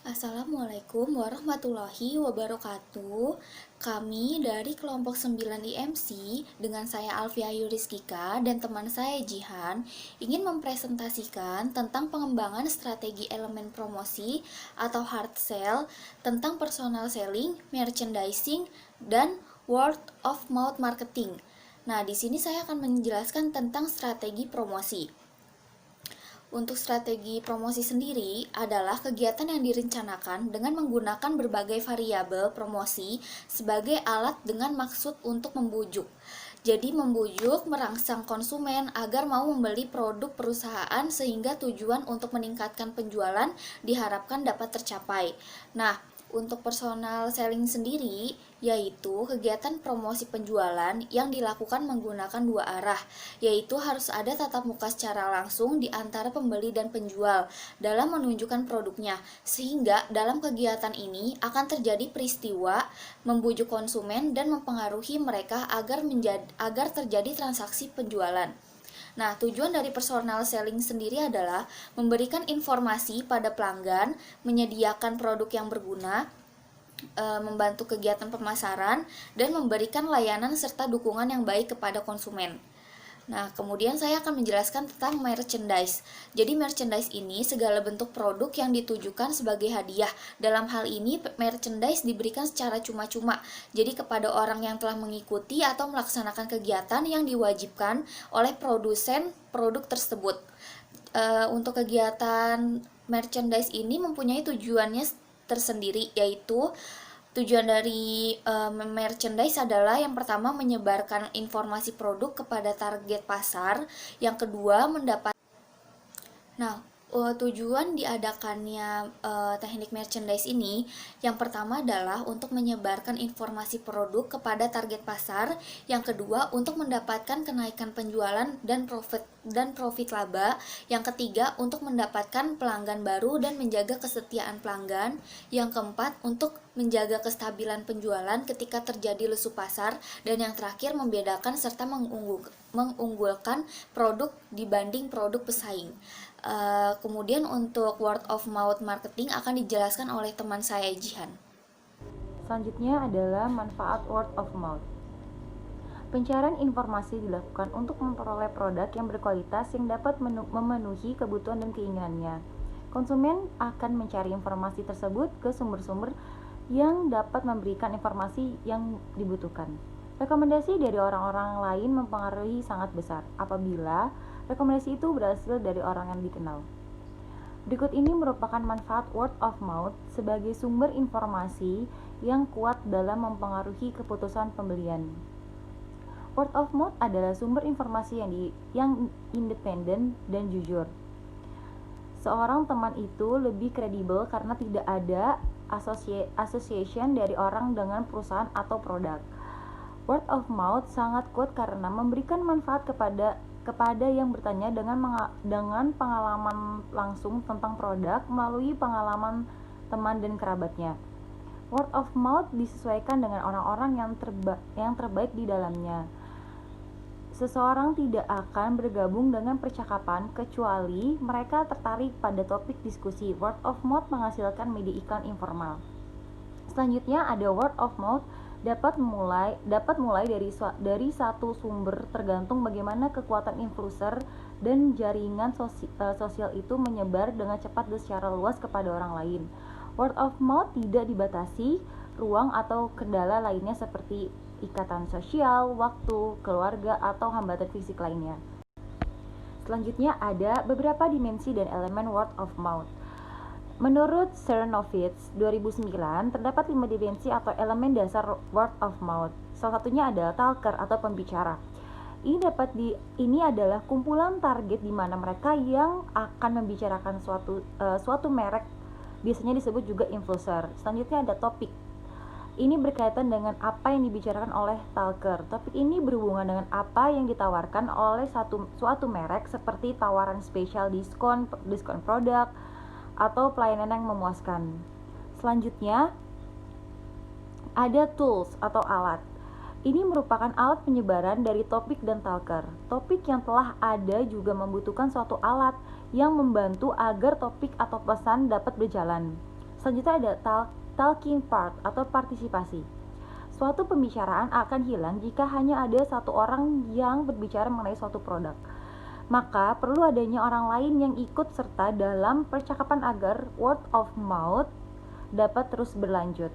Assalamualaikum warahmatullahi wabarakatuh. Kami dari kelompok 9 IMC dengan saya Alfia Yuriskika dan teman saya Jihan ingin mempresentasikan tentang pengembangan strategi elemen promosi atau hard sell, tentang personal selling, merchandising, dan word of mouth marketing. Nah, di sini saya akan menjelaskan tentang strategi promosi. Untuk strategi promosi sendiri adalah kegiatan yang direncanakan dengan menggunakan berbagai variabel promosi sebagai alat dengan maksud untuk membujuk. Jadi membujuk, merangsang konsumen agar mau membeli produk perusahaan sehingga tujuan untuk meningkatkan penjualan diharapkan dapat tercapai. Nah, untuk personal selling sendiri, yaitu kegiatan promosi penjualan yang dilakukan menggunakan dua arah, yaitu harus ada tatap muka secara langsung di antara pembeli dan penjual dalam menunjukkan produknya, sehingga dalam kegiatan ini akan terjadi peristiwa membujuk konsumen dan mempengaruhi mereka agar terjadi transaksi penjualan. Nah, tujuan dari personal selling sendiri adalah memberikan informasi pada pelanggan, menyediakan produk yang berguna, membantu kegiatan pemasaran, dan memberikan layanan serta dukungan yang baik kepada konsumen. Nah, kemudian saya akan menjelaskan tentang merchandise. Jadi, merchandise ini segala bentuk produk yang ditujukan sebagai hadiah. Dalam hal ini, merchandise diberikan secara cuma-cuma. Jadi, kepada orang yang telah mengikuti atau melaksanakan kegiatan yang diwajibkan oleh produsen produk tersebut. Untuk kegiatan merchandise ini mempunyai tujuannya tersendiri, yaitu tujuan dari merchandise adalah yang pertama menyebarkan informasi produk kepada target pasar, yang kedua tujuan diadakannya teknik merchandise ini yang pertama adalah untuk menyebarkan informasi produk kepada target pasar, yang kedua untuk mendapatkan kenaikan penjualan dan profit laba, yang ketiga untuk mendapatkan pelanggan baru dan menjaga kesetiaan pelanggan, yang keempat untuk menjaga kestabilan penjualan ketika terjadi lesu pasar, dan yang terakhir membedakan serta mengunggulkan produk dibanding produk pesaing. Kemudian untuk word of mouth marketing akan dijelaskan oleh teman saya Jihan. Selanjutnya adalah manfaat word of mouth. Pencarian informasi dilakukan untuk memperoleh produk yang berkualitas yang dapat memenuhi kebutuhan dan keinginannya. Konsumen akan mencari informasi tersebut ke sumber-sumber yang dapat memberikan informasi yang dibutuhkan. Rekomendasi dari orang-orang lain mempengaruhi sangat besar apabila rekomendasi itu berasal dari orang yang dikenal. Berikut ini merupakan manfaat word of mouth sebagai sumber informasi yang kuat dalam mempengaruhi keputusan pembelian. Word of mouth adalah sumber informasi yang independen dan jujur. Seorang teman itu lebih kredibel karena tidak ada association dari orang dengan perusahaan atau produk. Word of mouth sangat kuat karena memberikan manfaat kepada yang bertanya dengan pengalaman langsung tentang produk melalui pengalaman teman dan kerabatnya. Word of mouth disesuaikan dengan orang-orang yang terbaik di dalamnya. Seseorang tidak akan bergabung dengan percakapan kecuali mereka tertarik pada topik diskusi. Word of mouth menghasilkan media iklan informal. Selanjutnya ada word of mouth dapat mulai dari satu sumber tergantung bagaimana kekuatan influencer dan jaringan sosial itu menyebar dengan cepat dan secara luas kepada orang lain. Word of mouth tidak dibatasi ruang atau kendala lainnya seperti ikatan sosial, waktu, keluarga, atau hambatan fisik lainnya. Selanjutnya ada beberapa dimensi dan elemen word of mouth. Menurut Cernovich 2009, terdapat 5 dimensi atau elemen dasar word of mouth. Salah satunya adalah talker atau pembicara. Ini adalah kumpulan target di mana mereka yang akan membicarakan suatu merek, biasanya disebut juga influencer. Selanjutnya ada topik. Ini berkaitan dengan apa yang dibicarakan oleh talker. Topik ini berhubungan dengan apa yang ditawarkan oleh suatu merek seperti tawaran spesial diskon produk, atau pelayanan yang memuaskan. Selanjutnya ada tools atau alat. Ini merupakan alat penyebaran dari topik dan talker. Topik yang telah ada juga membutuhkan suatu alat yang membantu agar topik atau pesan dapat berjalan. Selanjutnya ada talking part atau partisipasi. Suatu pembicaraan akan hilang jika hanya ada satu orang yang berbicara mengenai suatu produk. Maka perlu adanya orang lain yang ikut serta dalam percakapan agar word of mouth dapat terus berlanjut.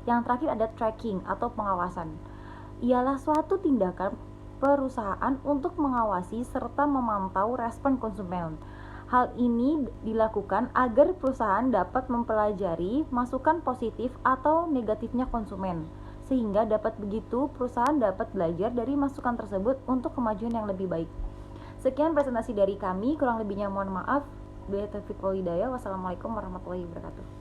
Yang terakhir ada tracking atau pengawasan. Ialah suatu tindakan perusahaan untuk mengawasi serta memantau respon konsumen. Hal ini dilakukan agar perusahaan dapat mempelajari masukan positif atau negatifnya konsumen, sehingga dapat begitu perusahaan dapat belajar dari masukan tersebut untuk kemajuan yang lebih baik. Sekian presentasi dari kami, kurang lebihnya mohon maaf. Wassalamualaikum warahmatullahi wabarakatuh.